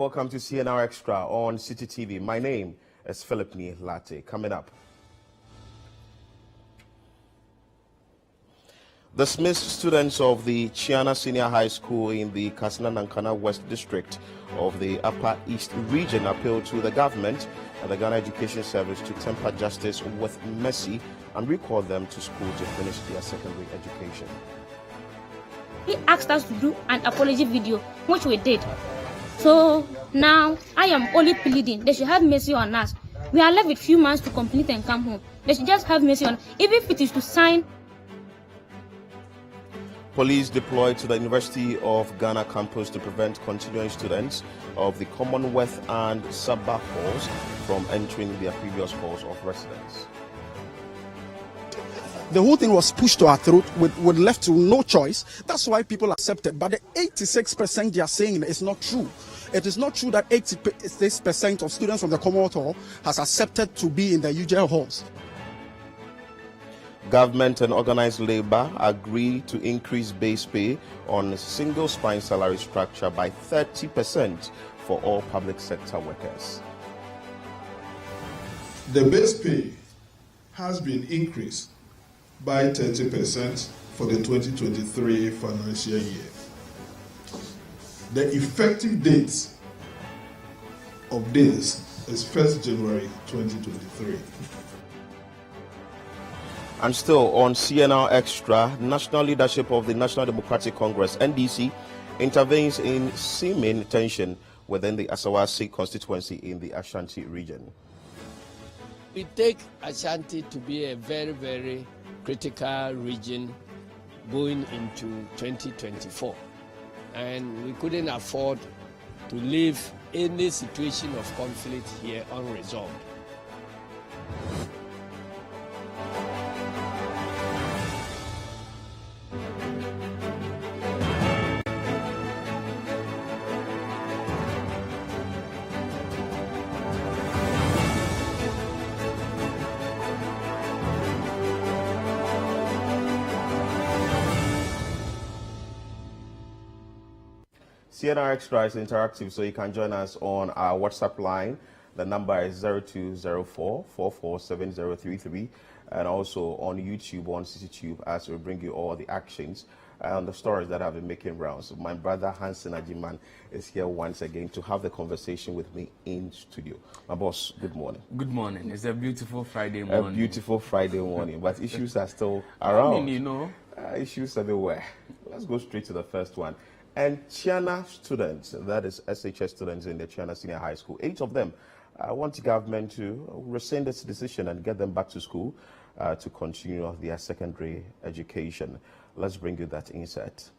Welcome to CNR Extra on City TV. My name is Philip Nii Lartey. Coming up, dismissed students of the Chiana Senior High School in the Kasina-Nankana West District of the Upper East Region appealed to the government and the Ghana Education Service to temper justice with mercy and recall them to school to finish their secondary education. He asked us to do an apology video, which we did. So now I am only pleading they should have mercy on us. We are left with few months to complete and come home. They should just have mercy on us, even if it is to sign. Police deployed to the University of Ghana campus to prevent continuing students of the Commonwealth and Sabah halls from entering their previous halls of residence. The whole thing was pushed to our throat with left to no choice. That's why people accept it. But the 86% they are saying is not true. It is not true that 86% of students from the Commonwealth Hall has accepted to be in the UGL halls. Government and organized labor agree to increase base pay on single spine salary structure by 30% for all public sector workers. The base pay has been increased by 30% for the 2023 financial year. The effective date of this is 1st January 2023. And still on CNR Extra, national leadership of the National Democratic Congress, NDC, intervenes in seeming tension within the Asawasi constituency in the Ashanti region. We take Ashanti to be a very, very critical region going into 2024. And we couldn't afford to leave any situation of conflict here unresolved. CNR Extra is interactive, so you can join us on our WhatsApp line. The number is 0204-447033, and also on YouTube, on CityTube, as we bring you all the actions and the stories that have been making rounds. So my brother Hansen Ajiman is here once again to have the conversation with me in studio. My boss, good morning. Good morning. It's a beautiful Friday morning. A beautiful Friday morning, but issues are still around. I mean, you know. Issues everywhere. Let's go straight to the first one. And Chiana students, that is SHS students in the Chiana Senior High School, 8 of them want the government to rescind its decision and get them back to school to continue their secondary education. Let's bring you that insight.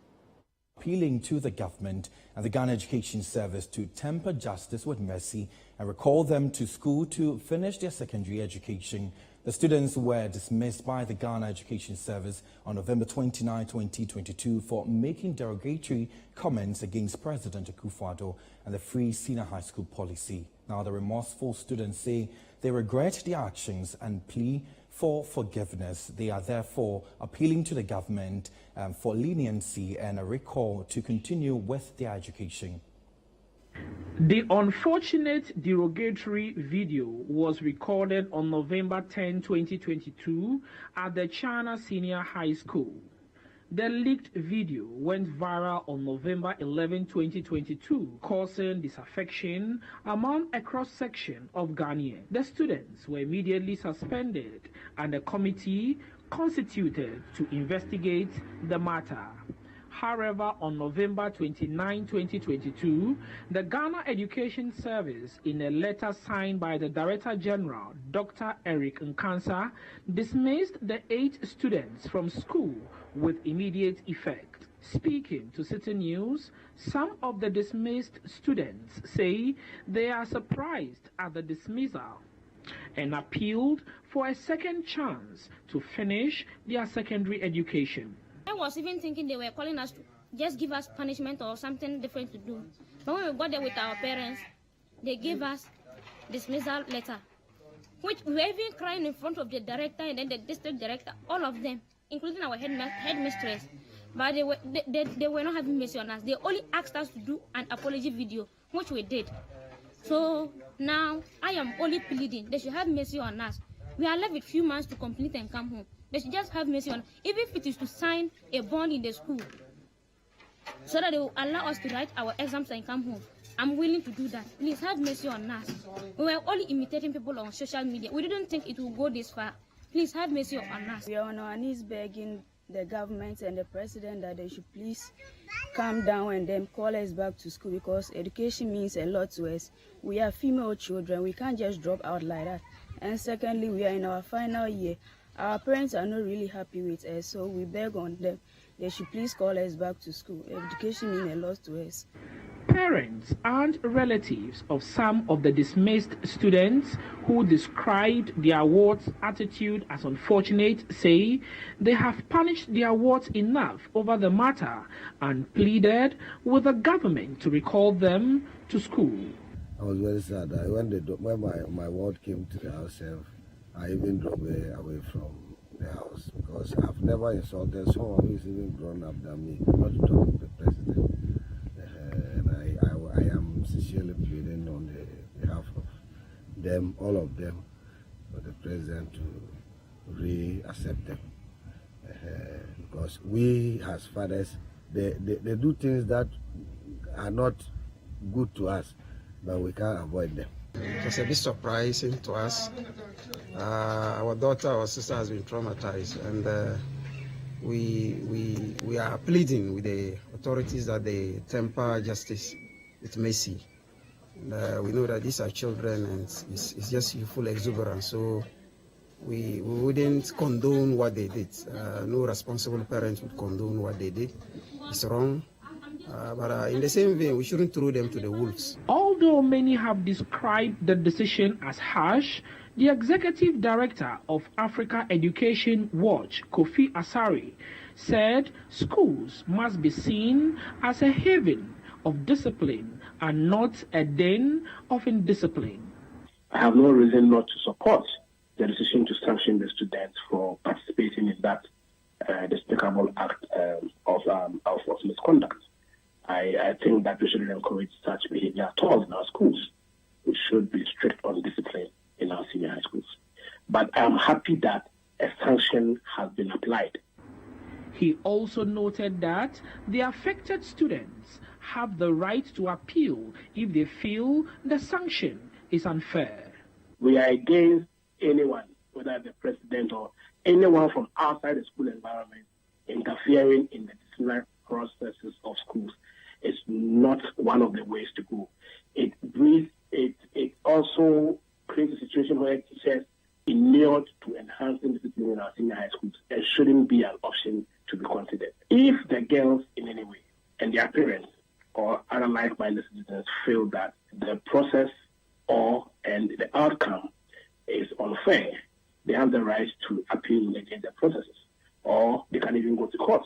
Appealing to the government and the Ghana Education Service to temper justice with mercy and recall them to school to finish their secondary education. The students were dismissed by the Ghana Education Service on November 29, 2022 for making derogatory comments against President Akufo-Addo and the free senior high school policy. Now, the remorseful students say they regret their actions and plea for forgiveness. They are therefore appealing to the government for leniency and a recall to continue with their education. The unfortunate derogatory video was recorded on November 10, 2022 at the Chiana Senior High School. The leaked video went viral on November 11, 2022, causing disaffection among a cross-section of Ghanaians. The students were immediately suspended and a committee constituted to investigate the matter. However, on November 29, 2022, the Ghana Education Service, in a letter signed by the Director General, Dr. Eric Nkansa, dismissed the 8 students from school with immediate effect. Speaking to City News, some of the dismissed students say they are surprised at the dismissal and appealed for a second chance to finish their secondary education. I was even thinking they were calling us to just give us punishment or something different to do. But when we got there with our parents, they gave us dismissal letter, which we were even crying in front of the director and then the district director, all of them, including our headmistress. But they were not having mercy on us. They only asked us to do an apology video, which we did. So now I am only pleading they should have mercy on us. We are left with few months to complete and come home. They should just have mercy on, even if it is to sign a bond in the school, so that they will allow us to write our exams and come home. I'm willing to do that. Please have mercy on us. We were only imitating people on social media. We didn't think it would go this far. Please have mercy on us. We are on our knees begging the government and the president that they should please calm down and then call us back to school, because education means a lot to us. We are female children. We can't just drop out like that. And secondly, we are in our final year. Our parents are not really happy with us, so we beg on them. They should please call us back to school. Education means a lot to us. Parents and relatives of some of the dismissed students who described their wards' attitude as unfortunate say they have punished their wards enough over the matter and pleaded with the government to recall them to school. I was very sad. When my ward came to the house, I even drove away from the house, because I've never insulted someone who is even grown up than me, not to talk to the president. And I am sincerely pleading on the behalf of them, all of them, for the president to re-accept them. Because we as fathers, they do things that are not good to us, but we can't avoid them. It was a bit surprising to us. Our daughter or sister has been traumatized, and we are pleading with the authorities that they temper justice with mercy. We know that these are children, and it's just youthful exuberance, so we wouldn't condone what they did. No responsible parent would condone what they did. It's wrong. But in the same vein, we shouldn't throw them to the wolves. Although many have described the decision as harsh, the executive director of Africa Education Watch, Kofi Asari, said schools must be seen as a haven of discipline and not a den of indiscipline. I have no reason not to support the decision to sanction the students for participating in that despicable act of misconduct. I think that we shouldn't encourage such behavior at all in our schools. We should be strict on discipline in our senior high schools. But I am happy that a sanction has been applied. He also noted that the affected students have the right to appeal if they feel the sanction is unfair. We are against anyone, whether the president or anyone from outside the school environment, interfering in the disciplinary processes of schools. It's not one of the ways to go. It also creates a situation where teachers inured to enhancing discipline in our senior high schools and shouldn't be an option to be considered. If the girls in any way and their parents or other like-minded citizens feel that the process and the outcome is unfair, they have the right to appeal against the processes, or they can even go to court.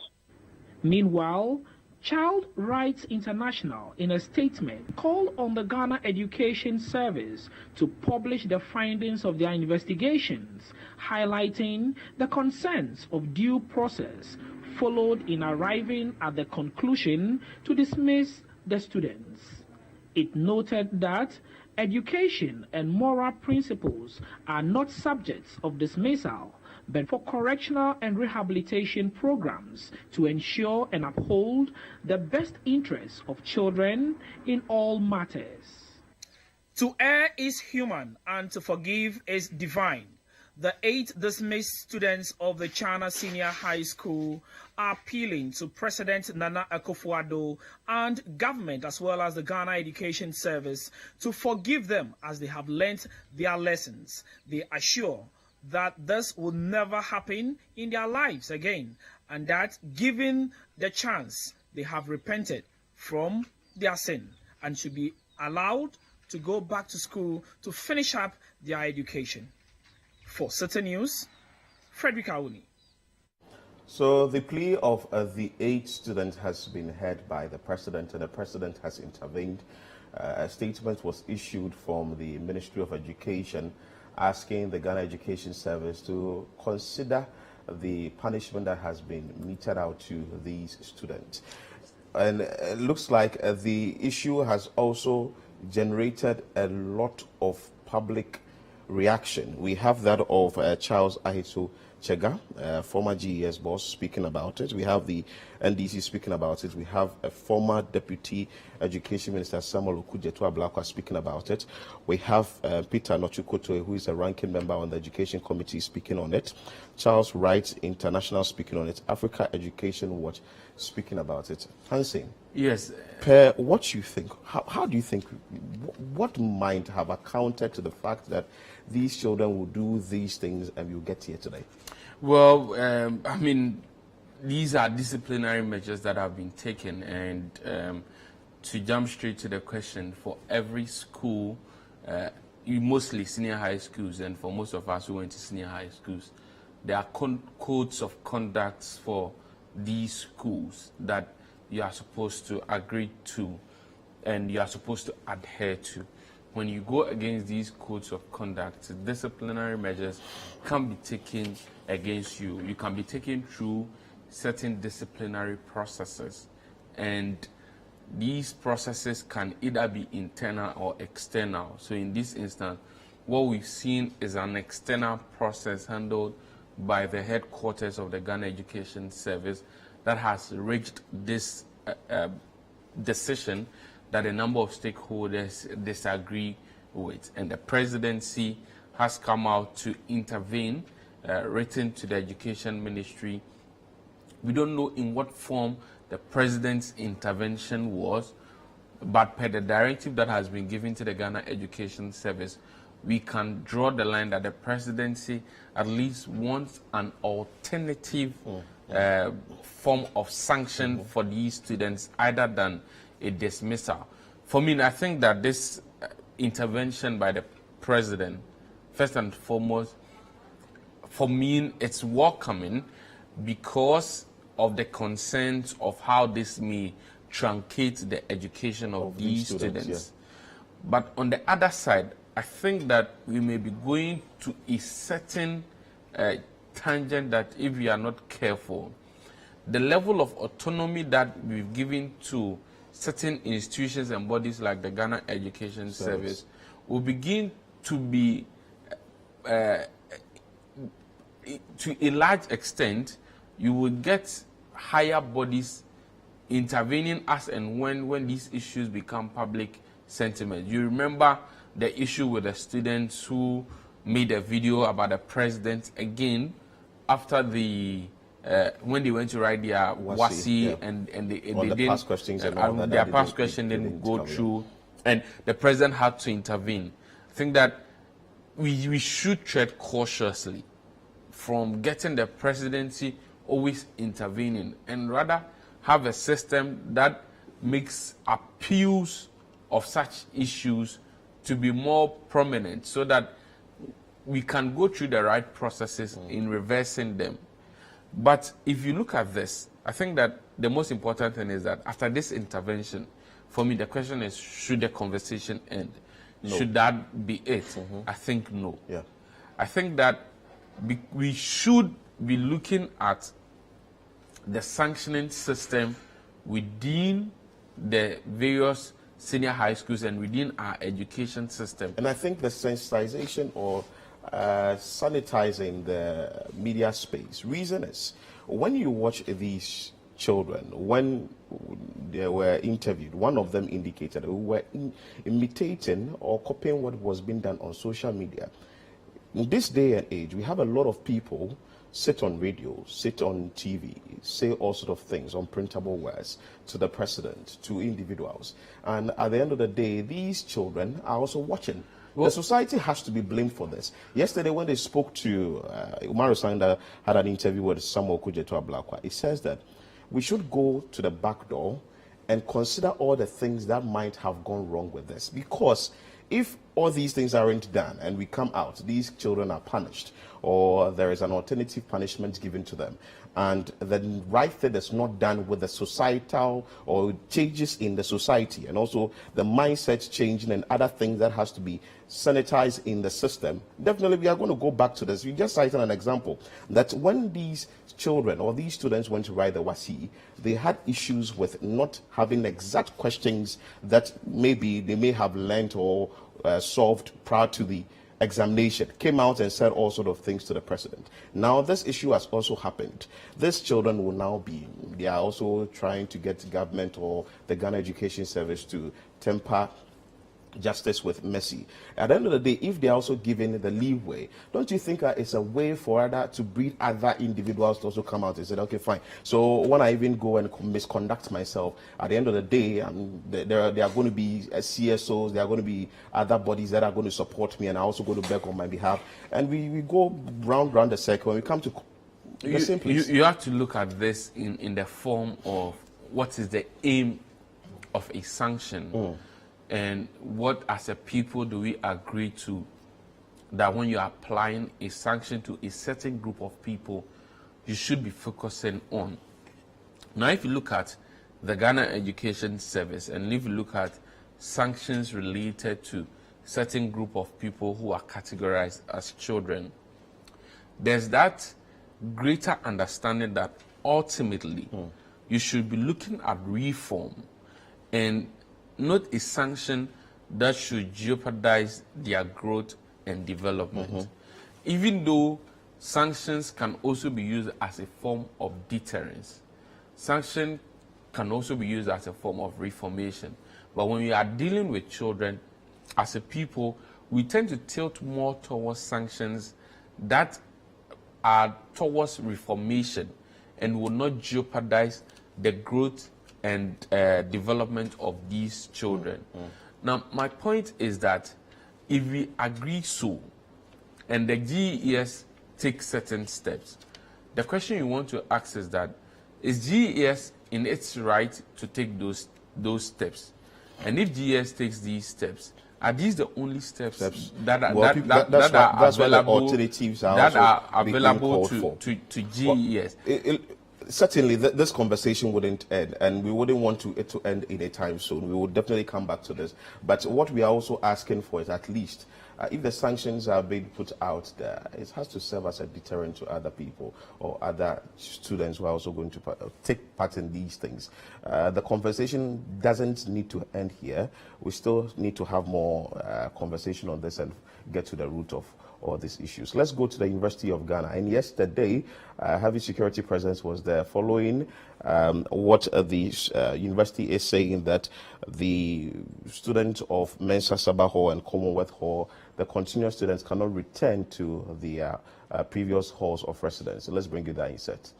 Meanwhile, Child Rights International, in a statement, called on the Ghana Education Service to publish the findings of their investigations, highlighting the concerns of due process followed in arriving at the conclusion to dismiss the students. It noted that education and moral principles are not subjects of dismissal, but for correctional and rehabilitation programs to ensure and uphold the best interests of children in all matters. To err is human and to forgive is divine. The 8 dismissed students of the Chiana Senior High School are appealing to President Nana Akufo-Addo and government as well as the Ghana Education Service to forgive them as they have learnt their lessons. They assure that this will never happen in their lives again, and that given the chance, they have repented from their sin and should be allowed to go back to school to finish up their education. For Certain News, Frederick Aouni. So the plea of the 8 students has been heard by the president, and the president has intervened. A statement was issued from the Ministry of Education asking the Ghana Education Service to consider the punishment that has been meted out to these students. And it looks like the issue has also generated a lot of public reaction. We have that of Charles Ahitu Chega, former GES boss, speaking about it. We have the NDC speaking about it. We have a former Deputy Education Minister, Samuel Okudzeto-Ablakwa, speaking about it. We have Peter Nochukoto, who is a ranking member on the Education Committee, speaking on it. Charles Wright International speaking on it. Africa Education Watch speaking about it. Hansen. Yes. Per what you think, how do you think, what might have accounted to the fact that these children will do these things and will get here today? Well, I mean, these are disciplinary measures that have been taken, and to jump straight to the question, for every school, mostly senior high schools, and for most of us who went to senior high schools, there are codes of conduct for these schools that you are supposed to agree to and you are supposed to adhere to. When you go against these codes of conduct, disciplinary measures can be taken against you. You can be taken through certain disciplinary processes, and these processes can either be internal or external. So in this instance, what we've seen is an external process handled by the headquarters of the Ghana Education Service that has reached this decision that a number of stakeholders disagree with. And the presidency has come out to intervene, written to the Education Ministry. We don't know in what form the president's intervention was, but per the directive that has been given to the Ghana Education Service, we can draw the line that the presidency at least wants an alternative form of sanction for these students, other than a dismissal. For me, I think that this intervention by the president, first and foremost, for me, it's welcoming because of the concerns of how this may truncate the education of these students. Yes. But on the other side, I think that we may be going to a certain tangent that if we are not careful, the level of autonomy that we've given to certain institutions and bodies like the Ghana Education Service will begin to be, to a large extent, you will get higher bodies intervening as and when these issues become public sentiment. You remember the issue with the students who made a video about the president again after the when they went to write their WASI, and they didn't, past questions and their past question didn't go through, and the president had to intervene. I think that we should tread cautiously from getting the presidency always intervening, and rather have a system that makes appeals of such issues to be more prominent, so that we can go through the right processes in reversing them. But if you look at this, I think that the most important thing is that after this intervention, for me, the question is, should the conversation end? No. Should that be it? I think no. Yeah. I think that we should be looking at the sanctioning system within the various senior high schools and within our education system. And I think the sensitization or sanitizing the media space. Reason is, when you watch these children, when they were interviewed, one of them indicated they were imitating or copying what was being done on social media. In this day and age, we have a lot of people sit on radio, sit on TV, say all sorts of things on printable words to the president, to individuals. And at the end of the day, these children are also watching. The society has to be blamed for this. Yesterday, when they spoke to Umaru Sanda, had an interview with Samuel Okudzeto-Ablakwa, it says that we should go to the back door and consider all the things that might have gone wrong with this. Because if all these things aren't done and we come out, these children are punished, or there is an alternative punishment given to them, and the right thing is not done with the societal or changes in the society, and also the mindset changing and other things that has to be sanitized in the system, definitely we are going to go back to this. You just cited an example that when these children or these students went to write the WASI, they had issues with not having exact questions that maybe they may have learned or solved prior to the examination, came out and said all sort of things to the president. Now this issue has also happened. These children will now be, they are also trying to get government or the Ghana Education Service to temper justice with mercy. At the end of the day, if they are also given the leeway, don't you think that it's a way for other to breed other individuals to also come out and say, okay, fine. So when I even go and misconduct myself, at the end of the day, there are going to be CSOs, there are going to be other bodies that are going to support me, and I also go to beg on my behalf. And we go round the circle, and we come to the same place. You have to look at this in the form of what is the aim of a sanction. And what, as a people, do we agree to that when you're applying a sanction to a certain group of people, you should be focusing on? Now, if you look at the Ghana Education Service, and if you look at sanctions related to certain group of people who are categorized as children, there's that greater understanding that ultimately you should be looking at reform and not a sanction that should jeopardize their growth and development. Even though sanctions can also be used as a form of deterrence, sanction can also be used as a form of reformation. But when we are dealing with children, as a people, we tend to tilt more towards sanctions that are towards reformation and will not jeopardize the growth and development of these children. Now, my point is that if we agree so, and the GES takes certain steps, the question you want to ask is that, is GES in its right to take those steps? And if GES takes these steps, are these the only steps that are available to GES? Certainly, this conversation wouldn't end, and we wouldn't want it to end anytime soon. We will definitely come back to this. But what we are also asking for is at least, if the sanctions are being put out there, it has to serve as a deterrent to other people or other students who are also going to take part in these things. The conversation doesn't need to end here. We still need to have more conversation on this and get to the root of all these issues. Let's go to the University of Ghana. And yesterday, heavy security presence was there following what the university is saying, that the students of Mensa Sabah Hall and Commonwealth Hall, the continuous students cannot return to the previous halls of residence. So let's bring you that inset.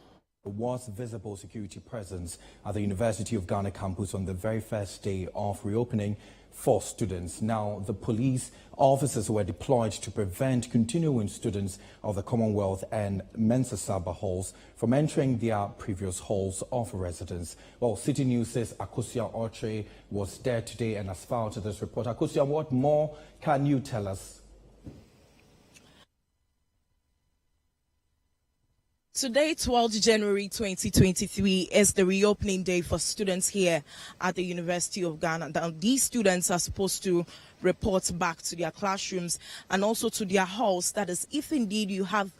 There was visible security presence at the University of Ghana campus on the very first day of reopening for students. Now, the police officers were deployed to prevent continuing students of the Commonwealth and Mensa Sabah halls from entering their previous halls of residence. Well, City News says Akosia Orche was there today and has filed this report. Akosia, what more can you tell us? Today, 12th January 2023, is the reopening day for students here at the University of Ghana. Now, these students are supposed to report back to their classrooms and also to their halls. That is, if indeed you have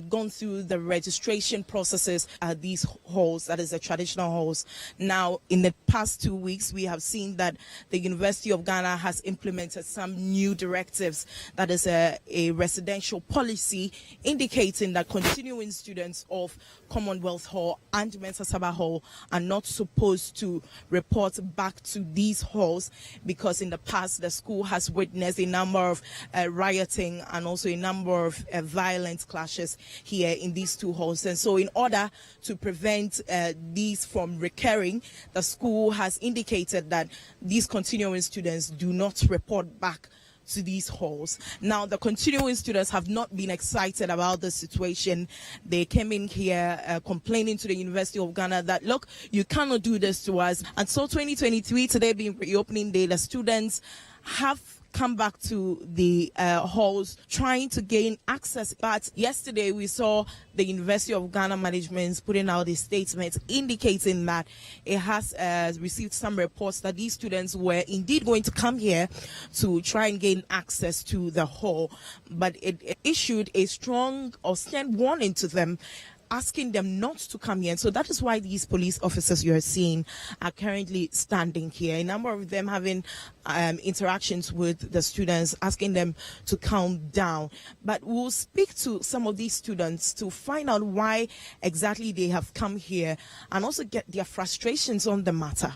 gone through the registration processes at these halls, that is the traditional halls. Now, in the past 2 weeks, we have seen that the University of Ghana has implemented some new directives. That is a residential policy indicating that continuing students of Commonwealth Hall and Mensa Sabah Hall are not supposed to report back to these halls, because in the past the school has witnessed a number of rioting and also a number of violent clashes here in these two halls. And so in order to prevent these from recurring, the school has indicated that these continuing students do not report back to these halls. Now, the continuing students have not been excited about the situation. They came in here complaining to the University of Ghana that, look, you cannot do this to us. And so 2023, today being reopening day, the students have come back to the halls trying to gain access. But yesterday we saw the University of Ghana management putting out a statement indicating that it has received some reports that these students were indeed going to come here to try and gain access to the hall, but it issued a strong or stern warning to them, asking them not to come here. And so that is why these police officers you are seeing are currently standing here. A number of them having interactions with the students, asking them to calm down. But we'll speak to some of these students to find out why exactly they have come here and also get their frustrations on the matter.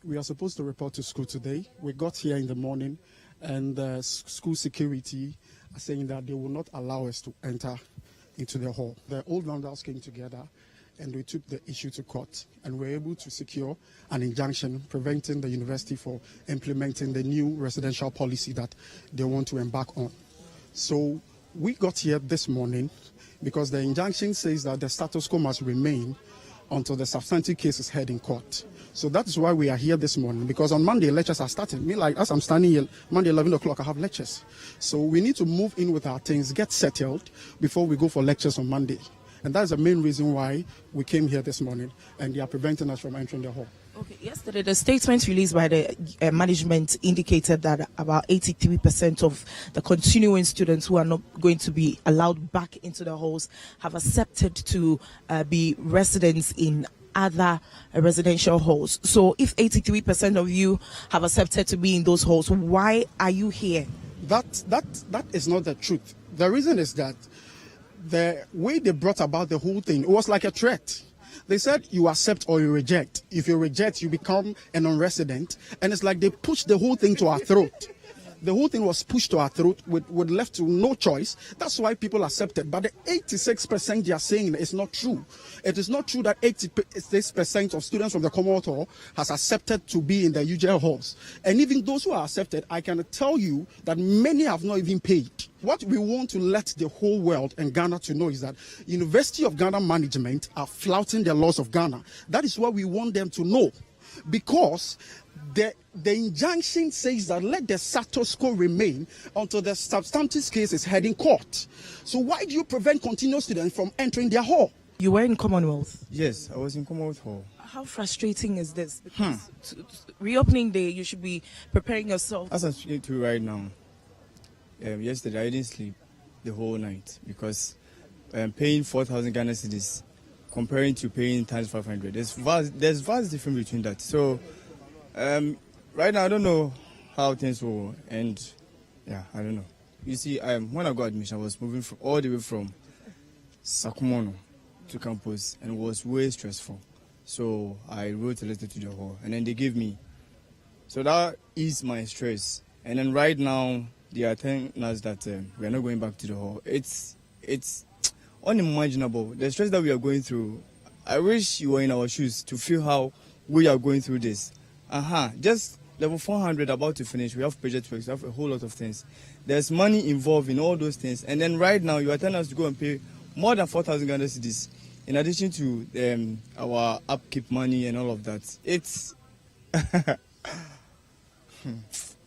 We are supposed to report to school today. We got here in the morning and school security are saying that they will not allow us to enter into the hall. The old rounders came together and we took the issue to court and were able to secure an injunction preventing the university for implementing the new residential policy that they want to embark on. So we got here this morning because the injunction says that the status quo must remain until the substantive case is heard in court. So that is why we are here this morning, because on Monday lectures are starting. As I'm standing here, Monday 11 o'clock, I have lectures. So we need to move in with our things, get settled before we go for lectures on Monday. And that's the main reason why we came here this morning, and they are preventing us from entering the hall. Okay, yesterday the statement released by the management indicated that about 83% of the continuing students who are not going to be allowed back into the halls have accepted to be residents in other residential halls. So if 83% of you have accepted to be in those halls, why are you here? That is not the truth. The reason is that the way they brought about the whole thing, it was like a threat. They said you accept or you reject. If you reject, you become a non-resident. And it's like they pushed the whole thing to our throat. The whole thing was pushed to our throat with left to no choice. That's why people accepted. But the 86% they are saying is not true. It is not true that 86% of students from the Commonwealth Hall has accepted to be in the usual halls. And even those who are accepted, I can tell you that many have not even paid. What we want to let the whole world and Ghana to know is that University of Ghana management are flouting the laws of Ghana. That is what we want them to know. Because the injunction says that let the status quo remain until the substantive case is heard in court. So why do you prevent continuous students from entering their hall? You were in Commonwealth? Yes, I was in Commonwealth Hall. How frustrating is this? Because reopening day, you should be preparing yourself. As I'm speaking to you right now, yesterday I didn't sleep the whole night because paying 4,000 Ghana cedis comparing to paying times 500, there's vast difference between that. So right now I don't know how things will end. Yeah, I don't know. You see, when I got admission, I was moving all the way from Sakumono to campus, and it was way stressful. So I wrote a letter to the hall, and then they gave me. So that eased my stress. And then right now they are telling us that we are not going back to the hall. It's unimaginable. The stress that we are going through, I wish you were in our shoes to feel how we are going through this. Just level 400 about to finish. We have project works, we have a whole lot of things. There's money involved in all those things. And then right now you are telling us to go and pay more than 4,000 Ghana cedis in addition to our upkeep money and all of that. It's...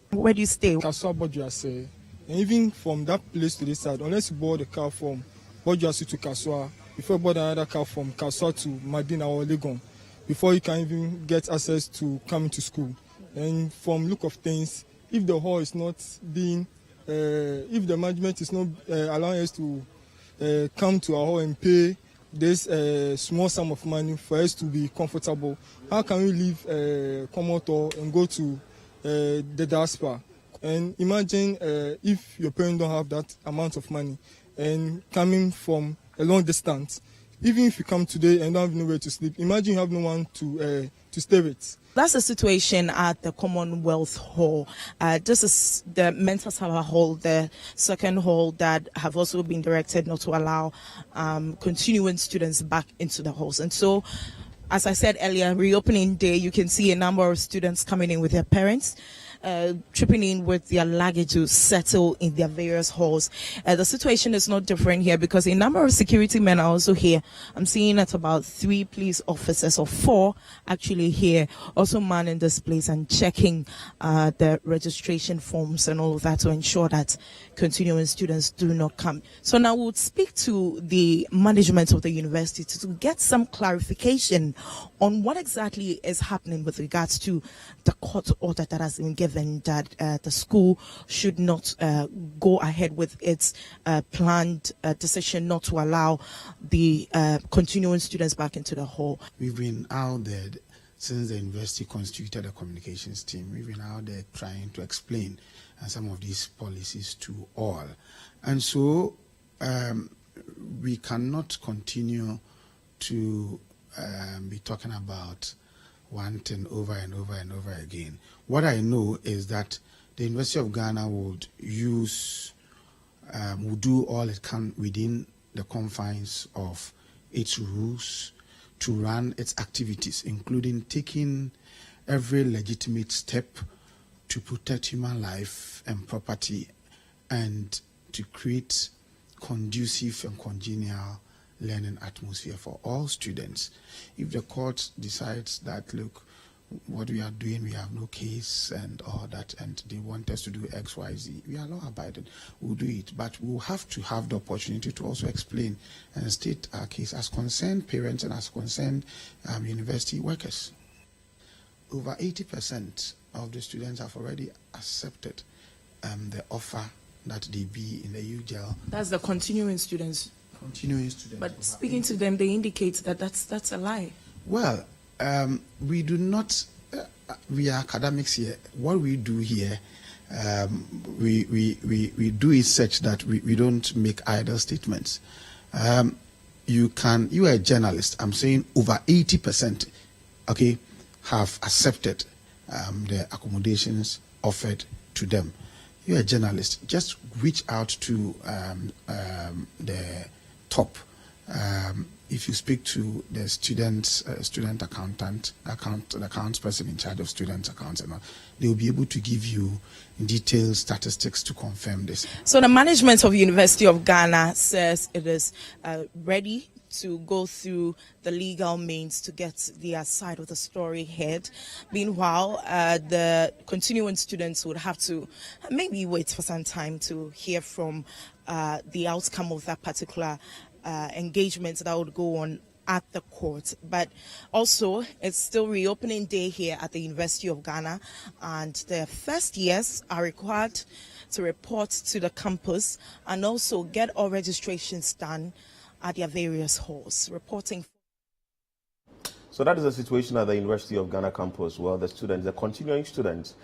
Where do you stay? Kasua Bojuase. And even from that place to this side, unless you board a car from Bojuase to Kasua, before you board another car from Kasua to Madina or Legon, before you can even get access to come to school. And from look of things, if the hall is not being, if the management is not allowing us to come to our hall and pay this small sum of money for us to be comfortable, how can we leave Commonwealth and go to the diaspora? And imagine if your parents don't have that amount of money and coming from a long distance. Even if you come today and don't have nowhere to sleep, imagine you have no one to stay with. That's the situation at the Commonwealth Hall. This is the Mental Health Hall, the second hall that have also been directed not to allow continuing students back into the halls. And so, as I said earlier, reopening day, you can see a number of students coming in with their parents. tripping in with their luggage to settle in their various halls. The situation is not different here because a number of security men are also here. I'm seeing at about 3 police officers or 4 actually here, also manning this place and checking the registration forms and all of that to ensure that continuing students do not come. So now we'll speak to the management of the university to get some clarification on what exactly is happening with regards to the court order that has been given that the school should not go ahead with its planned decision not to allow the continuing students back into the hall. We've been out there since the university constituted a communications team. We've been out there trying to explain some of these policies to all. And so we cannot continue to be talking about one thing over and over and over again. What I know is that the University of Ghana would do all it can within the confines of its rules to run its activities, including taking every legitimate step to protect human life and property and to create conducive and congenial learning atmosphere for all students. If the court decides that, look, what we are doing, we have no case and all that, and they want us to do X, Y, Z, we are law-abiding, we'll do it. But we'll have to have the opportunity to also explain and state our case as concerned parents and as concerned university workers. Over 80% of the students have already accepted the offer that they be in the UGL. That's the continuing students. Continuing students. But speaking to them, they indicate that that's a lie. Well, we do not, we are academics here. What we do here, we do is such that we don't make idle statements. You are a journalist. I'm saying over 80%, okay, have accepted the accommodations offered to them. You're a journalist. Just reach out to the top. If you speak to the student accountant, the accounts person in charge of student accounts, and all, they will be able to give you detailed statistics to confirm this. So the management of University of Ghana says it is ready to go through the legal means to get their side of the story heard. Meanwhile, the continuing students would have to maybe wait for some time to hear from the outcome of that particular engagement that would go on at the court. But also, it's still reopening day here at the University of Ghana, and the first years are required to report to the campus and also get all registrations done at their various halls. Reporting. So that is the situation at the University of Ghana campus. Well, the continuing students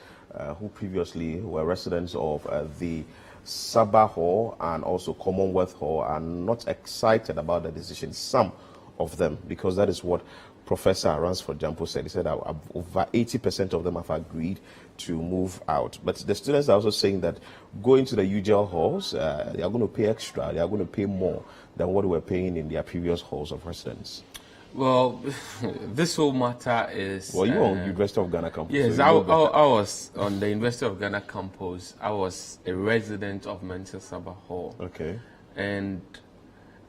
who previously were residents of the Sabah Hall and also Commonwealth Hall are not excited about the decision. Some of them, because that is what Professor Ransford Jampo said. He said over 80% of them have agreed to move out. But the students are also saying that going to the UGL halls, they are going to pay extra. They are going to pay more than what they were paying in their previous halls of residence. Well, this whole matter is... Well, you were on University of Ghana campus. Yes, so I was on the University of Ghana campus. I was a resident of Mensa Sabah Hall. Okay. And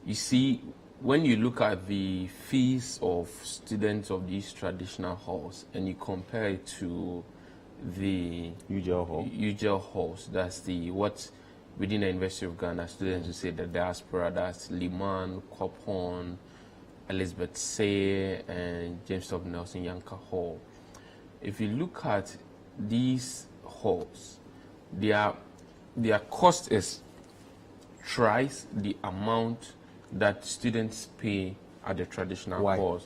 you see, when you look at the fees of students of these traditional halls and you compare it to the UGL halls, that's what within the University of Ghana students would say the diaspora, that's Liman, Kophorn, Elizabeth Say, and James Top Nelson Yanka Hall. If you look at these halls, their cost is thrice the amount that students pay at the traditional halls.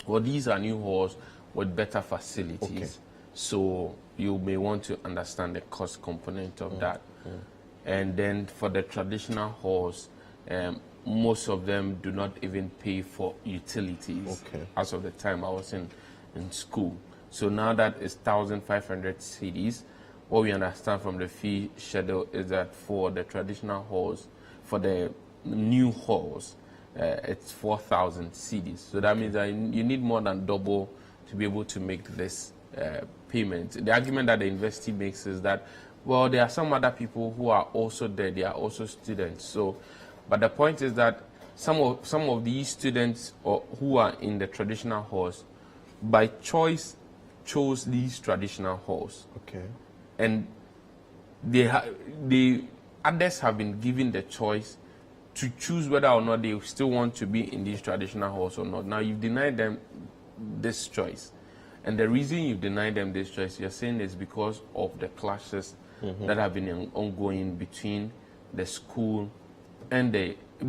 Well, these are new halls with better facilities. Okay. So you may want to understand the cost component of that. And then for the traditional halls, most of them do not even pay for utilities as of the time I was in school. So now that it's 1,500 cedis, what we understand from the fee schedule is that for the traditional halls, for the new halls, it's 4,000 cedis. So that means that you need more than double to be able to make this payment. The argument that the university makes is that, well, there are some other people who are also there. They are also students. So, but the point is that some of these students who are in the traditional halls, by choice, chose these traditional halls. Okay. And others have been given the choice to choose whether or not they still want to be in these traditional halls or not. Now, you've denied them this choice. And the reason you've denied them this choice, you're saying, is because of the clashes that have been ongoing between the school and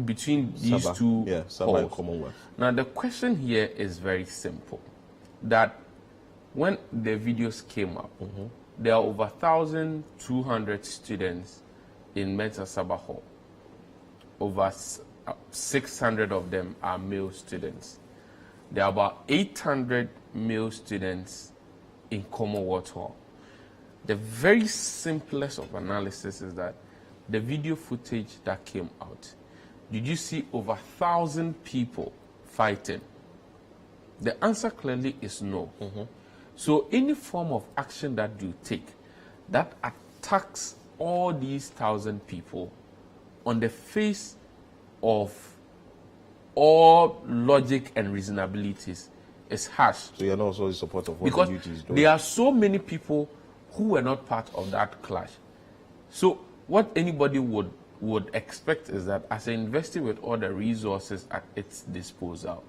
between these two Sabah and Commonwealth. Now, the question here is very simple. That when the videos came up, there are over 1,200 students in Mensa Sabah Hall. Over 600 of them are male students. There are about 800 male students in Commonwealth Hall. The very simplest of analysis is that the video footage that came out, did you see over 1,000 people fighting? The answer clearly is no. So any form of action that you take that attacks all these 1,000 people on the face of all logic and reasonabilities is harsh. So you're not also in support of what because the UG is doing? There are so many people who were not part of that clash. So what anybody would expect is that as a university with all the resources at its disposal,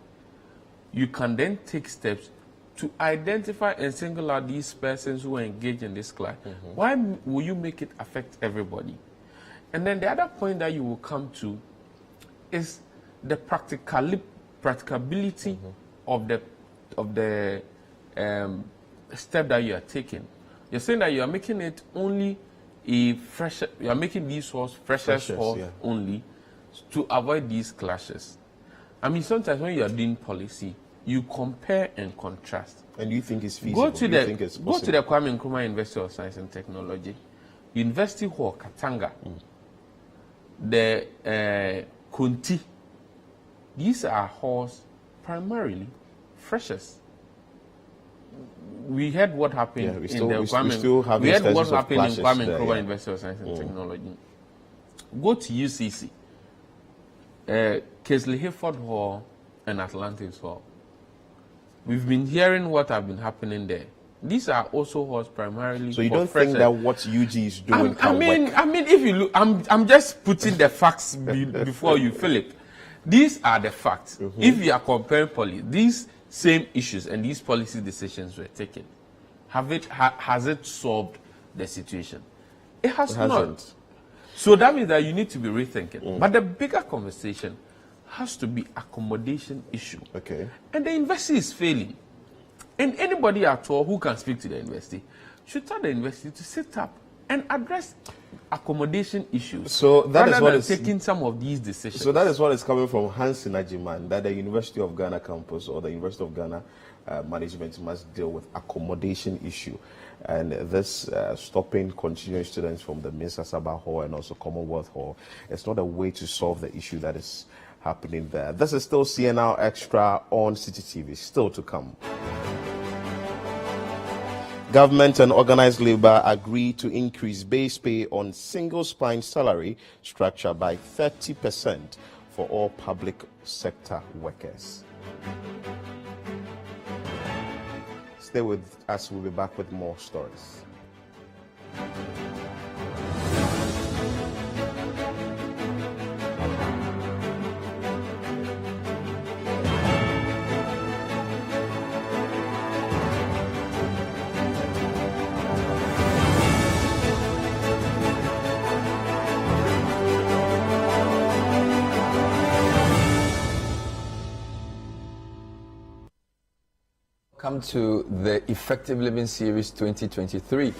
you can then take steps to identify and single out these persons who are engaged in this clash. Why will you make it affect everybody? And then the other point that you will come to is the practicability of the step that you are taking. You're saying that you are making it only a fresh. You are making these halls freshers halls only to avoid these clashes. I mean, sometimes when you are doing policy, you compare and contrast. And you think it's feasible? Go to the Kwame Nkrumah University of Science and Technology, University Hall, Katanga, the Kunti. These are halls primarily freshers. We heard what happened in the Kwame Nkrumah University of Science and Technology. Go to UCC, Kesley Hayford Hall, and Atlantis Hall. We've been hearing what have been happening there. These are also halls primarily. So you don't think that what UG is doing can work? I mean, if you look, I'm just putting the facts before you, Philip. These are the facts. If you are comparing these same issues and these policy decisions were taken, has it solved the situation? It hasn't. Not. So that means that you need to be rethinking. But the bigger conversation has to be accommodation issue. Okay. And the university is failing. And anybody at all who can speak to the university should tell the university to sit up and address accommodation issues. So that is what is taking some of these decisions. So that is what is coming from Hansen Ajiman, that the University of Ghana campus or the University of Ghana management must deal with accommodation issue. And this stopping continuing students from the Mensa Sabah Hall and also Commonwealth Hall, it's not a way to solve the issue that is happening there. This is still CNR Extra on City TV, still to come. Government and organized labor agree to increase base pay on single spine salary structure by 30% for all public sector workers. Stay with us, we'll be back with more stories. Welcome to the Effective Living Series 2023.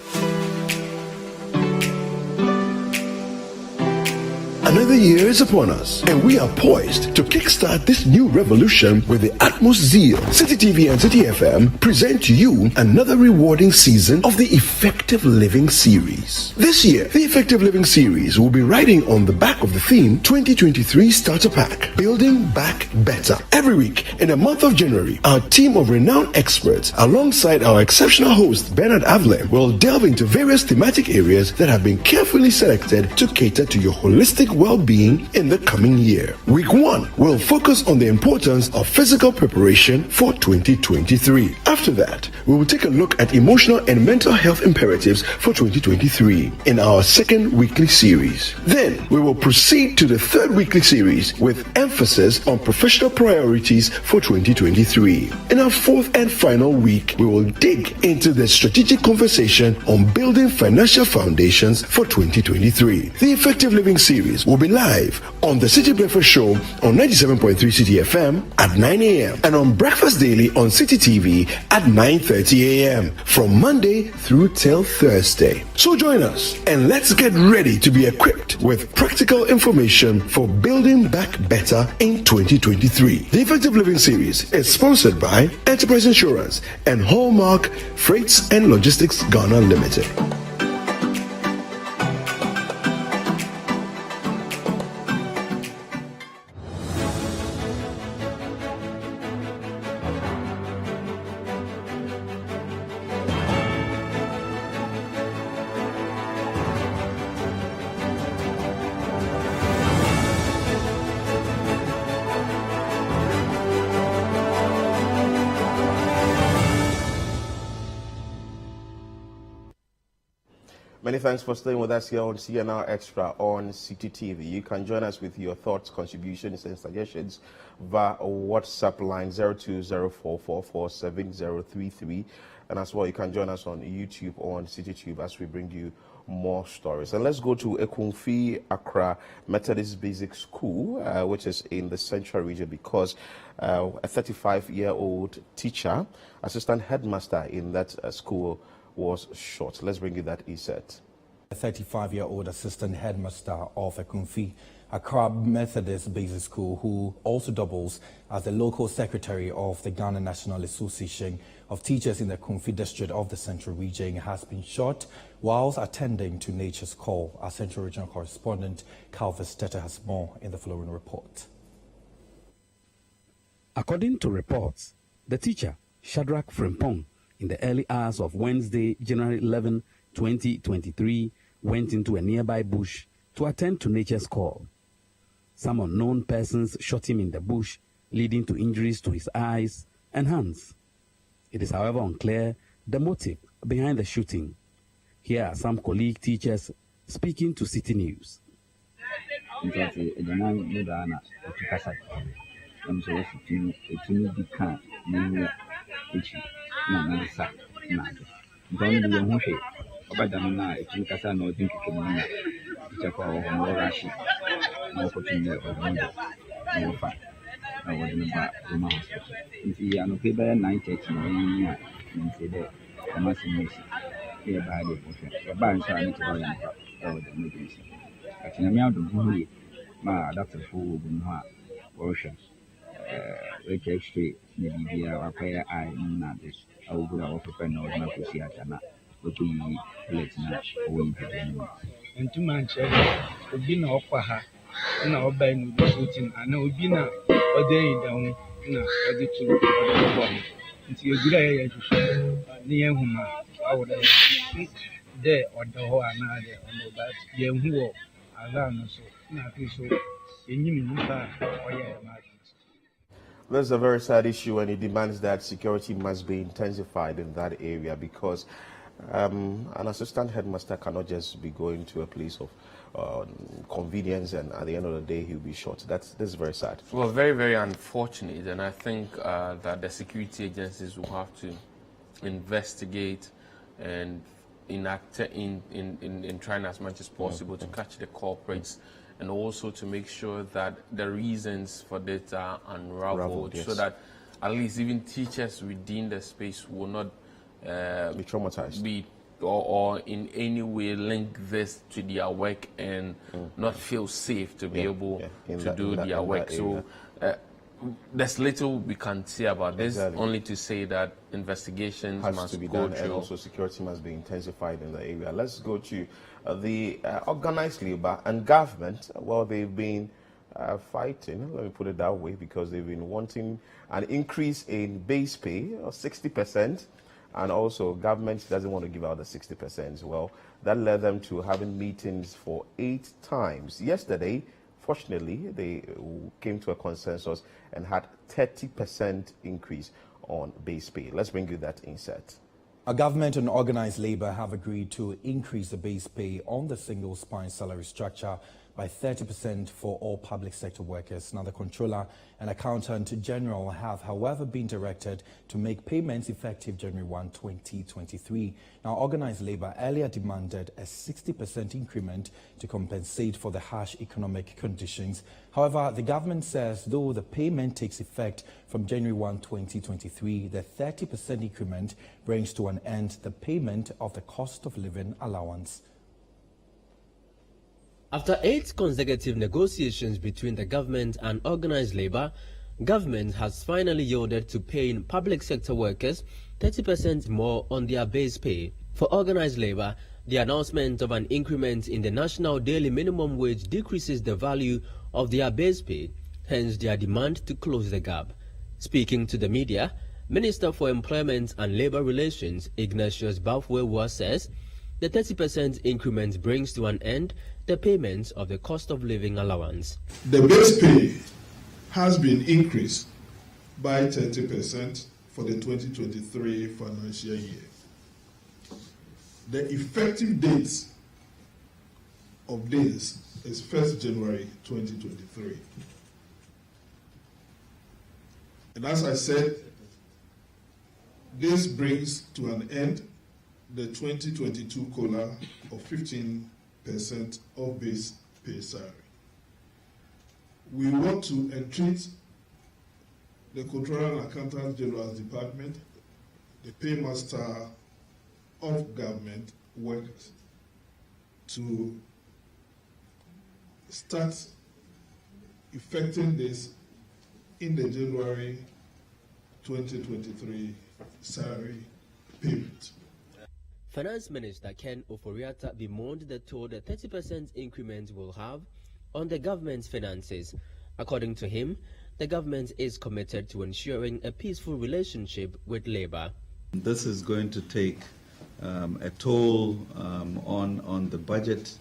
Another year is upon us, and we are poised to kickstart this new revolution with the utmost zeal. City TV and City FM present to you another rewarding season of the Effective Living series. This year, the Effective Living series will be riding on the back of the theme 2023 Starter Pack, Building Back Better. Every week in the month of January, our team of renowned experts, alongside our exceptional host Bernard Avlem, will delve into various thematic areas that have been carefully selected to cater to your holistic well-being in the coming year. Week 1 will focus on the importance of physical preparation for 2023. After that, we will take a look at emotional and mental health imperatives for 2023 in our second weekly series. Then, we will proceed to the third weekly series with emphasis on professional priorities for 2023. In our fourth and final week, we will dig into the strategic conversation on building financial foundations for 2023. The Effective Living series will be live on the City Breakfast Show on 97.3 City FM at 9 a.m. and on Breakfast Daily on City TV at 9:30 a.m. from Monday through till Thursday. So join us and let's get ready to be equipped with practical information for building back better in 2023. The Effective Living series is sponsored by Enterprise Insurance and Hallmark Freights and Logistics Ghana Limited. Many thanks for staying with us here on CNR Extra on City TV. You can join us with your thoughts, contributions, and suggestions via WhatsApp line 0204447033. And as well, you can join us on YouTube or on CityTube as we bring you more stories. And let's go to Ekumfi Accra Methodist Basic School, which is in the Central Region, because a 35-year-old teacher, assistant headmaster in that school, was shot. Let's bring you that ESET. A 35-year-old assistant headmaster of Ekumfi Accra Methodist Basic School, who also doubles as the local secretary of the Ghana National Association of Teachers in the Ekumfi district of the Central Region, has been shot whilst attending to Nature's Call. Our Central Regional correspondent Calvis Tete has more in the following report. According to reports, the teacher, Shadrach Frimpong, in the early hours of Wednesday, January 11, 2023, went into a nearby bush to attend to Nature's Call. Some unknown persons shot him in the bush, leading to injuries to his eyes and hands. It is, however, unclear the motive behind the shooting. Here are some colleague teachers speaking to City News. There's a very sad issue, and it demands that security must be intensified in that area, because an assistant headmaster cannot just be going to a place of convenience and at the end of the day he'll be shot. This is very sad. Well, very, very unfortunate, and I think that the security agencies will have to investigate and enact in trying as much as possible to catch the culprits, and also to make sure that the reasons for this are unraveled, yes, so that at least even teachers within the space will not be traumatized. Be or in any way link this to their work and not feel safe to be able to do their work. So there's little we can say about this, only to say that investigations must be done, and also security must be intensified in the area. Let's go to the organized labor and government. Well, they've been fighting, let me put it that way, because they've been wanting an increase in base pay of 60%, and also government doesn't want to give out the 60%. Well, that led them to having meetings for 8 times. Yesterday, fortunately, they came to a consensus and had 30% increase on base pay. Let's bring you that insert. Our government and organized labor have agreed to increase the base pay on the single spine salary structure by 30% for all public sector workers. Now, the Controller and Accountant General have, however, been directed to make payments effective January 1, 2023. Now, organized labor earlier demanded a 60% increment to compensate for the harsh economic conditions. However, the government says though the payment takes effect from January 1, 2023, the 30% increment brings to an end the payment of the cost of living allowance. After 8 consecutive negotiations between the government and organized labor, government has finally yielded to paying public sector workers 30% more on their base pay. For organized labor, the announcement of an increment in the national daily minimum wage decreases the value of their base pay, hence their demand to close the gap. Speaking to the media, Minister for Employment and Labor Relations Ignatius Bafwewa says the 30% increment brings to an end the payment of the cost of living allowance. The base pay has been increased by 30% for the 2023 financial year. The effective date of this is 1st January 2023. And as I said, this brings to an end the 2022 COLA of 15% of base pay salary. We want to entreat the Controller and Accountant General's Department, the paymaster of government workers, to start effecting this in the January 2023 salary payment. Finance Minister Ken Oforiatta bemoaned the toll the 30% increment will have on the government's finances. According to him, the government is committed to ensuring a peaceful relationship with labor. This is going to take a toll on the budget,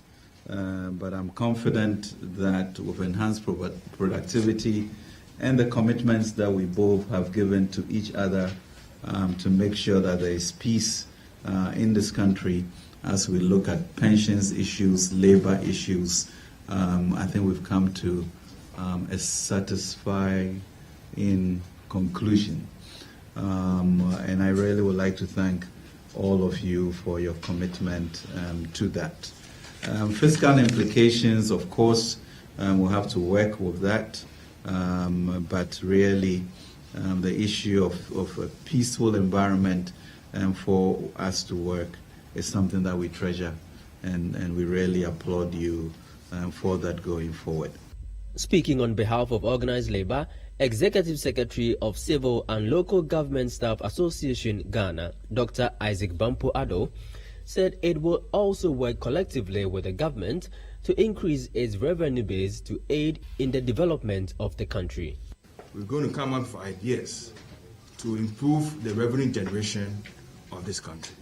but I'm confident that with enhanced productivity and the commitments that we both have given to each other to make sure that there is peace in this country as we look at pensions issues, labor issues, I think we've come to a satisfying conclusion. And I really would like to thank all of you for your commitment to that. Fiscal implications, of course, we'll have to work with that, but really the issue of a peaceful environment for us to work is something that we treasure, and we really applaud you for that going forward. Speaking on behalf of Organized Labor, Executive Secretary of Civil and Local Government Staff Association Ghana, Dr. Isaac Bampo Addo, said it will also work collectively with the government to increase its revenue base to aid in the development of the country. We're going to come up with ideas to improve the revenue generation of this country.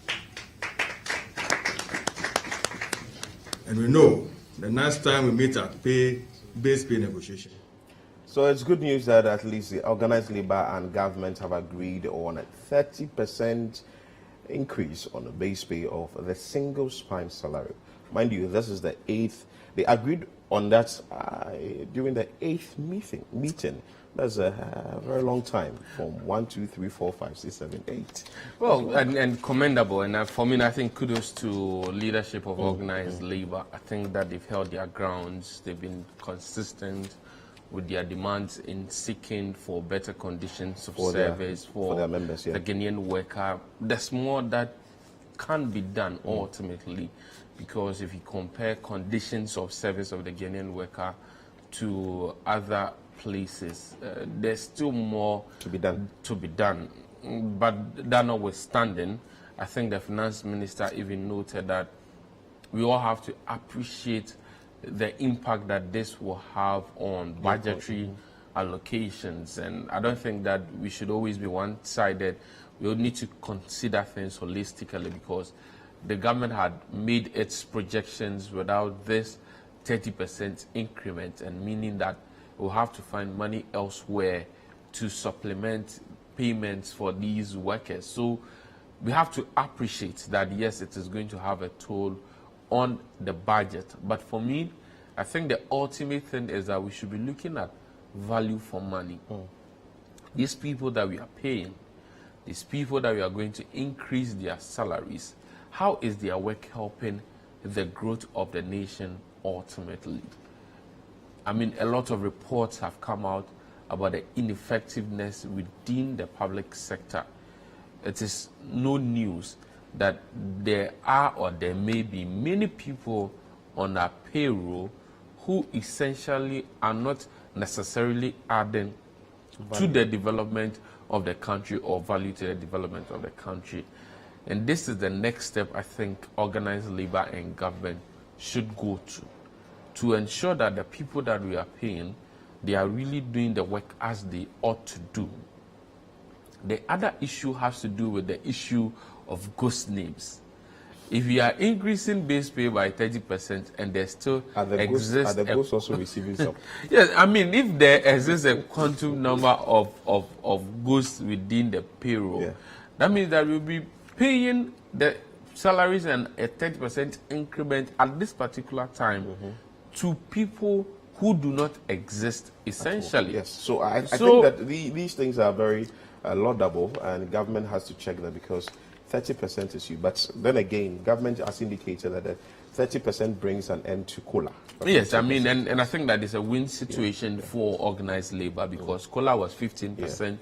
And we know the next time we meet at base pay negotiation. So it's good news that at least the organized labor and government have agreed on a 30% increase on the base pay of the single spine salary. Mind you, this is the 8th. They agreed on that during the 8th meeting. That's a very long time, from 1, 2, 3, 4, 5, 6, 7, 8. Well, and commendable. And for me, I think kudos to leadership of organized labor. I think that they've held their grounds. They've been consistent with their demands in seeking for better conditions of service for their members, the Ghanaian worker. There's more that can be done ultimately, because if you compare conditions of service of the Ghanaian worker to other places, there's still more to be done. But that notwithstanding, I think the finance minister even noted that we all have to appreciate the impact that this will have on budgetary allocations. And I don't think that we should always be one-sided. We will need to consider things holistically, because the government had made its projections without this 30% increment, and meaning that we'll have to find money elsewhere to supplement payments for these workers. So we have to appreciate that, yes, it is going to have a toll on the budget. But for me, I think the ultimate thing is that we should be looking at value for money. These people that we are paying, these people that we are going to increase their salaries, how is their work helping the growth of the nation ultimately? I mean, a lot of reports have come out about the ineffectiveness within the public sector. It is no news that there are, or there may be, many people on our payroll who essentially are not necessarily adding to the development of the country or value to the development of the country. And this is the next step I think organized labor and government should go to ensure that the people that we are paying, they are really doing the work as they ought to do. The other issue has to do with the issue of ghost names. If you are increasing base pay by 30% and there still exists... Are the ghosts also receiving some? Yes, I mean, if there exists a quantum number of ghosts within the payroll, that means that we'll be paying the salaries and a 30% increment at this particular time to people who do not exist, essentially. Yes, so I think that these things are very laudable, and government has to check that, because 30% is you. But then again, government has indicated that the 30% brings an end to COLA. Yes, I mean, and I think that is a win situation for organized labor, because COLA was 15%,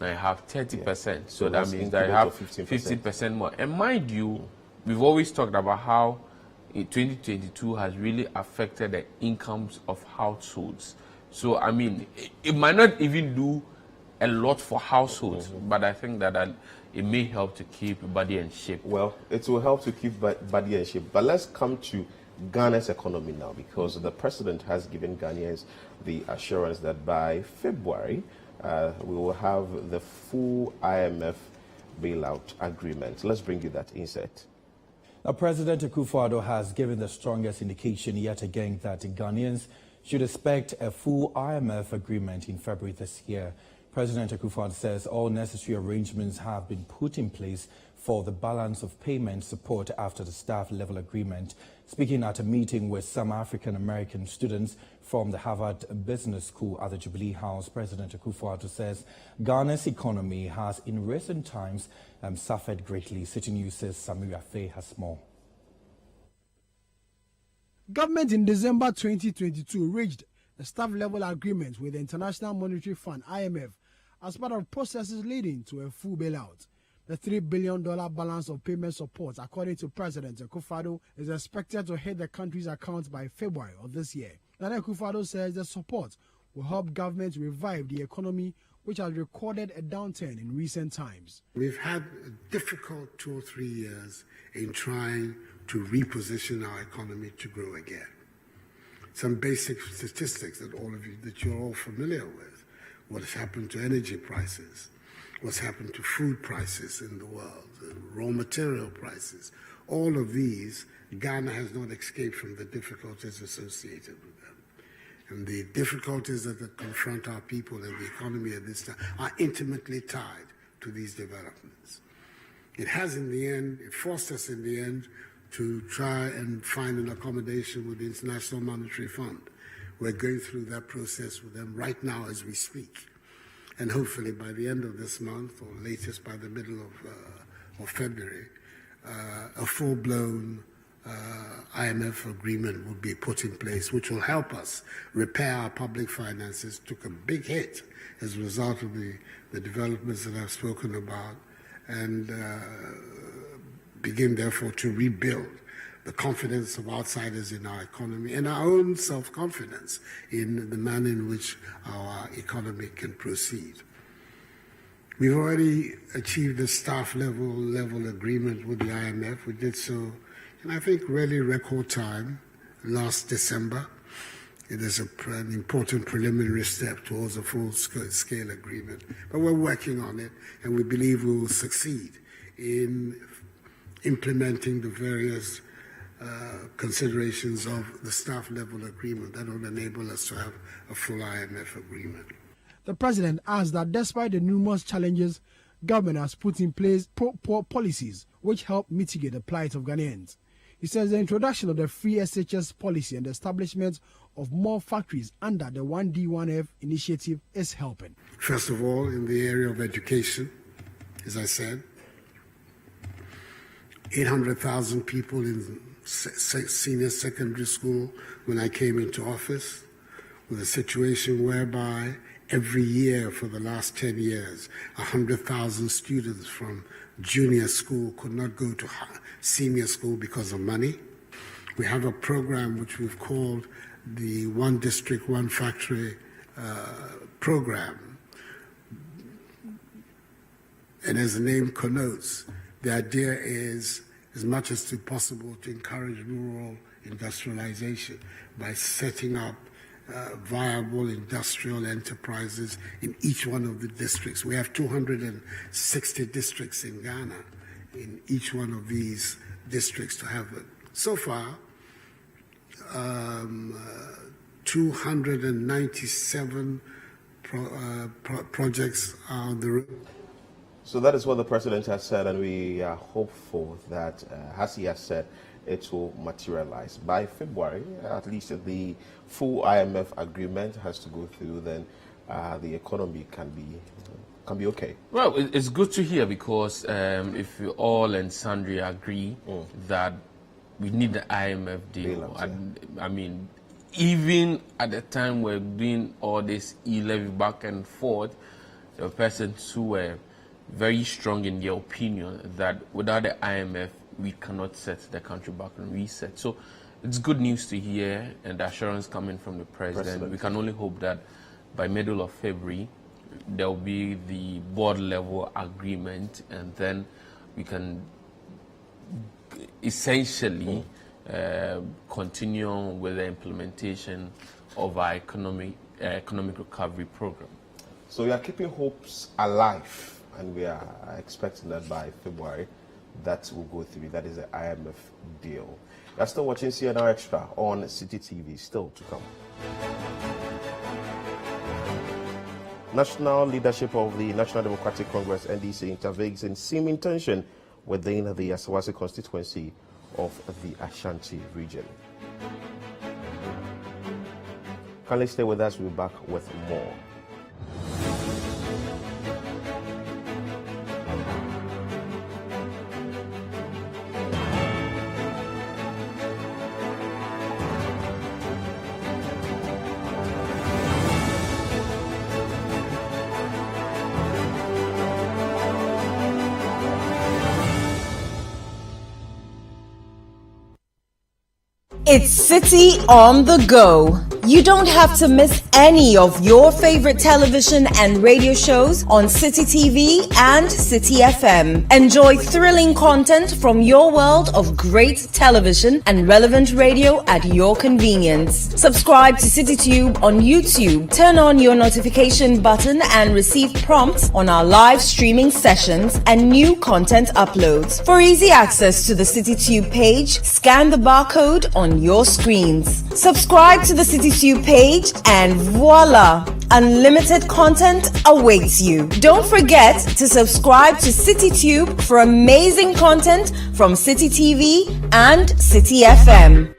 now I have 30%. So that means that I have 15% more. And mind you, we've always talked about how 2022 has really affected the incomes of households. So, I mean, it might not even do a lot for households, but I think that it may help to keep body in shape. Well, it will help to keep body in shape. But let's come to Ghana's economy now, because the president has given Ghanaians the assurance that by February, we will have the full IMF bailout agreement. Let's bring you that insert. Now, President Akufo-Addo has given the strongest indication yet again that Ghanaians should expect a full IMF agreement in February this year. President Akufo-Addo says all necessary arrangements have been put in place for the balance of payment support after the staff-level agreement. Speaking at a meeting with some African-American students from the Harvard Business School at the Jubilee House, President Akufo-Addo says Ghana's economy has in recent times suffered greatly. City News' Samira Faye has more. Government in December 2022 reached a staff-level agreement with the International Monetary Fund, IMF, as part of processes leading to a full bailout. The $3 billion balance of payment support, according to President Akufo-Addo, is expected to hit the country's accounts by February of this year. Nana Akufo-Addo says the support will help government revive the economy, which has recorded a downturn in recent times. We've had a difficult 2 or 3 years in trying to reposition our economy to grow again. Some basic statistics that you're all familiar with. What has happened to energy prices, what's happened to food prices in the world, raw material prices. All of these, Ghana has not escaped from the difficulties associated with them. And the difficulties that confront our people and the economy at this time are intimately tied to these developments. It has in the end, it forced us in the end to try and find an accommodation with the International Monetary Fund. We're going through that process with them right now as we speak. And hopefully by the end of this month, or latest by the middle of February, a full-blown IMF agreement will be put in place, which will help us repair our public finances. Took a big hit as a result of the developments that I've spoken about, and begin, therefore, to rebuild the confidence of outsiders in our economy and our own self-confidence in the manner in which our economy can proceed. We've already achieved a staff level agreement with the IMF. We did so in, I think, really record time last December. It is an important preliminary step towards a full-scale agreement. But we're working on it, and we believe we will succeed in implementing the various considerations of the staff level agreement that will enable us to have a full IMF agreement. The president adds that despite the numerous challenges, government has put in place policies which help mitigate the plight of Ghanaians. He says the introduction of the free SHS policy and the establishment of more factories under the 1D1F initiative is helping. First of all, in the area of education, as I said, 800,000 people in senior secondary school when I came into office, with a situation whereby every year for the last 10 years, 100,000 students from junior school could not go to senior school because of money. We have a program which we've called the One District, One Factory program. And as the name connotes, the idea is, as much as possible, to encourage rural industrialization by setting up viable industrial enterprises in each one of the districts. We have 260 districts in Ghana, in each one of these districts to have it. So far, 297 projects are on the road. So that is what the president has said, and we are hopeful that, as he has said, it will materialize. By February, at least the full IMF agreement has to go through, then the economy can be okay. Well, it's good to hear, because if we all and sundry agree that we need the IMF deal, I mean, even at the time we're doing all this e-levy back and forth, there were persons who were very strong in their opinion that without the IMF, we cannot set the country back and reset. So it's good news to hear, and the assurance coming from the president. We can only hope that by middle of February, there will be the board level agreement, and then we can essentially continue with the implementation of our economic recovery program. So we are keeping hopes alive, and we are expecting that by February that will go through. That is the IMF deal. You're still watching CNR Extra on City TV. Still to come. National leadership of the National Democratic Congress, NDC, intervenes in seeming tension within the Asawase constituency of the Ashanti region. Kindly stay with us. We'll be back with more. It's City on the Go. You don't have to miss any of your favorite television and radio shows on City TV and City FM. Enjoy thrilling content from your world of great television and relevant radio at your convenience. Subscribe to CityTube on YouTube. Turn on your notification button and receive prompts on our live streaming sessions and new content uploads. For easy access to the CityTube page, scan the barcode on your screens. Subscribe to the CityTube page and voila! Unlimited content awaits you. Don't forget to subscribe to CityTube for amazing content from City TV and City FM.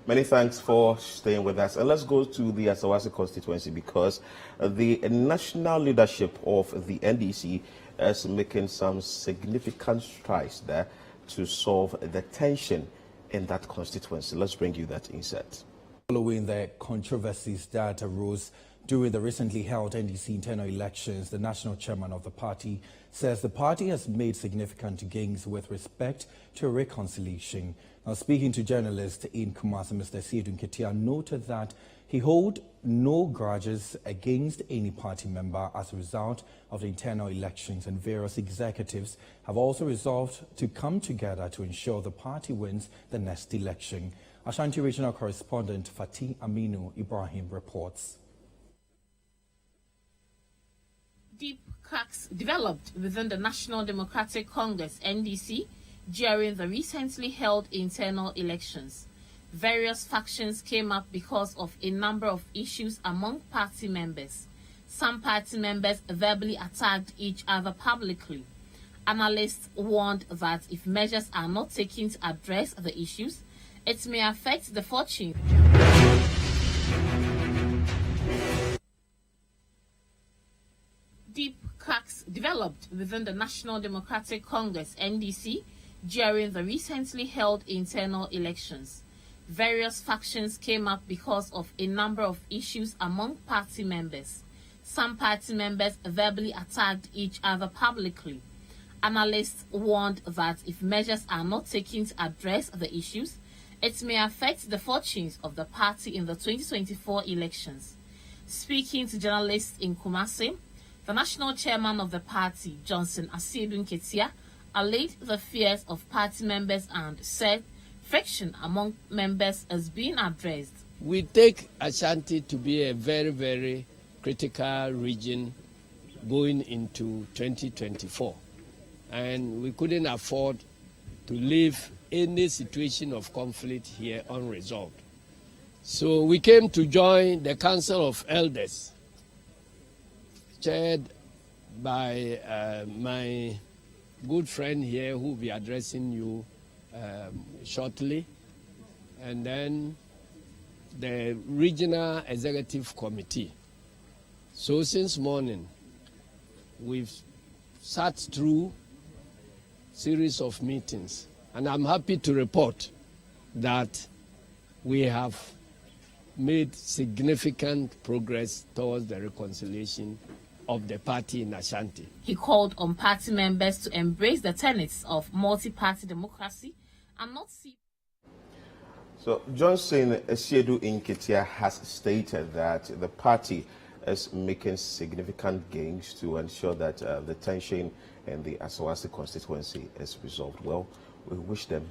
Many thanks for staying with us. And let's go to the Asawase constituency, because the national leadership of the NDC is making some significant strides there to solve the tension in that constituency. Let's bring you that insert. Following the controversies that arose during the recently held NDC internal elections, the national chairman of the party says the party has made significant gains with respect to reconciliation. Now, speaking to journalists in Kumasi, Mr. Siedu Nketia noted that he holds no grudges against any party member as a result of the internal elections, and various executives have also resolved to come together to ensure the party wins the next election. Ashanti regional correspondent Fatih Aminu Ibrahim reports. Deep cracks developed within the National Democratic Congress (NDC) during the recently held internal elections. Various factions came up because of a number of issues among party members. Some party members verbally attacked each other publicly. Analysts warned that if measures are not taken to address the issues, it may affect the fortune. Deep cracks developed within the National Democratic Congress (NDC) during the recently held internal elections. Various factions came up because of a number of issues among party members. Some party members verbally attacked each other publicly. Analysts warned that if measures are not taken to address the issues, it may affect the fortunes of the party in the 2024 elections. Speaking to journalists in Kumasi, the national chairman of the party, Johnson Asiedu Nketia, allayed the fears of party members and said friction among members is being addressed. We take Ashanti to be a very, very critical region going into 2024. And we couldn't afford to leave any situation of conflict here unresolved. So we came to join the Council of Elders, chaired by my good friend here who will be addressing you shortly, and then the Regional Executive Committee. So since morning, we've sat through series of meetings, and I'm happy to report that we have made significant progress towards the reconciliation of the party in Ashanti. He called on party members to embrace the tenets of multi-party democracy and not see. So Johnson Asiedu Nketia has stated that the party is making significant gains to ensure that the tension in the Asawase constituency is resolved. Well, we wish them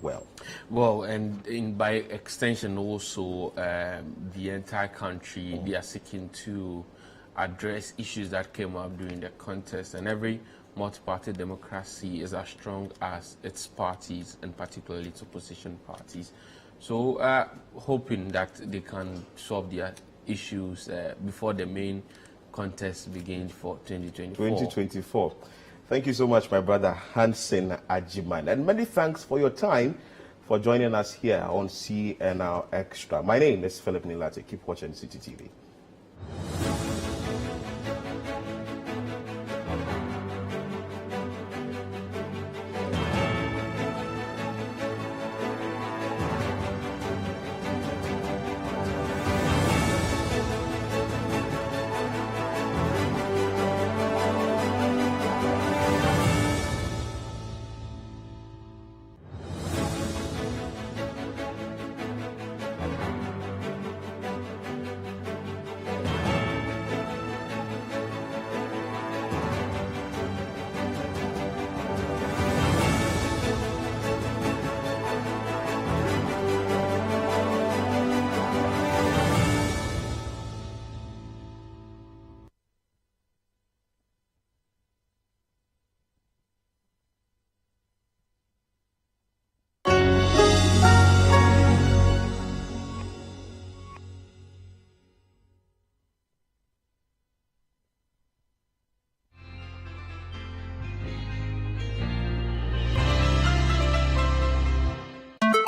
well. Well, and by extension also the entire country, they are seeking to address issues that came up during the contest, and every multi-party democracy is as strong as its parties, and particularly its opposition parties. So hoping that they can solve their issues before the main contest begins for 2024. Thank you so much, my brother Hansen Ajiman, and many thanks for your time for joining us here on CNR Extra. My name is Philip Nii Lartey. Keep watching City TV.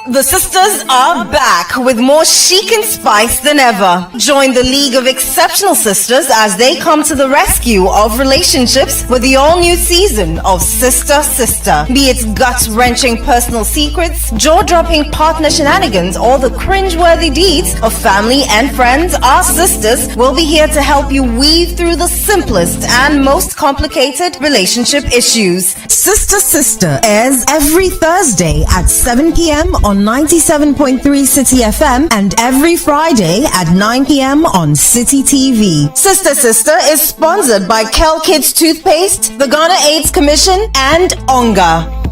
The sisters are back with more chic and spice than ever. Join the League of Exceptional Sisters as they come to the rescue of relationships with the all-new season of Sister Sister. Be it gut-wrenching personal secrets, jaw-dropping partner shenanigans, or the cringe-worthy deeds of family and friends, our sisters will be here to help you weave through the simplest and most complicated relationship issues. Sister Sister airs every Thursday at 7 p.m. on 97.3 City FM and every Friday at 9 p.m. on City TV. Sister Sister is sponsored by Kel Kids Toothpaste, the Ghana AIDS Commission, and ONGA.